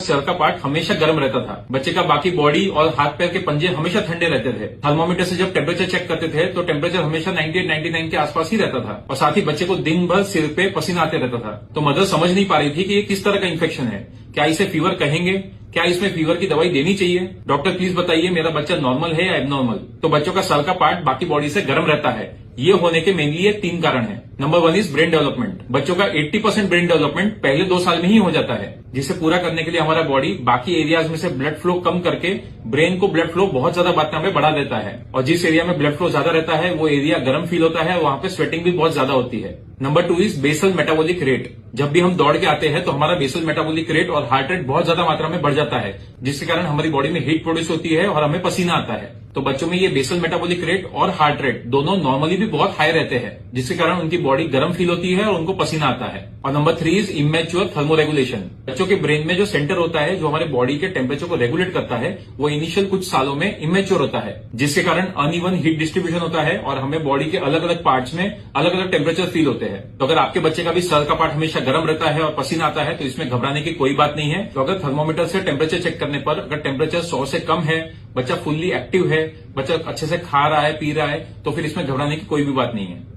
Sir का part हमेशा गर्म रहता था। बच्चे का बाकी बॉडी और हाथ पैर के पंजे हमेशा ठंडे रहते थे। थर्मोमीटर से जब टेम्परेचर चेक करते थे तो टेम्परेचर हमेशा 98-99 के आसपास ही रहता था और साथ ही बच्चे को दिन भर सिर पे पसीना आते रहता था। तो मदर समझ नहीं पा रही थी कि ये किस तरह का इन्फेक्शन है, क्या इसे फीवर कहेंगे, क्या इसमें फीवर की दवाई देनी चाहिए। डॉक्टर प्लीज बताइए मेरा बच्चा नॉर्मल है या एबनॉर्मल। तो बच्चों का सर का पार्ट बाकी बॉडी से गर्म रहता है। ये होने के मेनली ये 3 कारण हैं। Number 1 is brain development. बच्चों का 80% ब्रेन डेवलपमेंट पहले 2 साल में ही हो जाता है, जिसे पूरा करने के लिए हमारा बॉडी बाकी एरियाज में से ब्लड फ्लो कम करके ब्रेन को ब्लड फ्लो बहुत ज्यादा मात्रा में बढ़ा देता है। और जिस एरिया में ब्लड फ्लो ज्यादा रहता है वो एरिया गर्म फील होता है, वहां पे स्वेटिंग भी बहुत ज्यादा होती है। Number 2 is basal metabolic rate. जब भी हम दौड़ के आते हैं तो हमारा बेसल मेटाबॉलिक रेट और हार्ट रेट बहुत ज्यादा मात्रा में बढ़ जाता है, जिसके कारण हमारी बॉडी में हीट प्रोड्यूस होती है और हमें पसीना आता है। तो बच्चों में ये बेसल मेटाबॉलिक रेट और हार्ट रेट दोनों नॉर्मली भी बहुत हाई रहते हैं, जिसके कारण उनकी बॉडी गर्म फील होती है और उनको पसीना आता है। और नंबर 3 इज इमेच्योर थर्मोरेगुलेशन। बच्चों के ब्रेन में जो सेंटर होता है जो हमारे बॉडी के टेम्परेचर को रेगुलेट करता है, वो इनिशियल कुछ सालों में इमेच्योर होता है, जिसके कारण अनइवन हीट डिस्ट्रीब्यूशन होता है और हमें बॉडी के अलग अलग पार्ट्स में अलग अलग टेम्परेचर फील होते हैं। तो अगर आपके बच्चे का भी सर का पार्ट हमेशा गर्म रहता है और पसीना आता है तो इसमें घबराने की कोई बात नहीं है। तो अगर थर्मोमीटर से टेम्परेचर चेक करने पर अगर टेम्परेचर 100 से कम है, बच्चा फुल्ली एक्टिव है, बच्चा अच्छे से खा रहा है, पी रहा है, तो फिर इसमें घबराने की कोई भी बात नहीं है।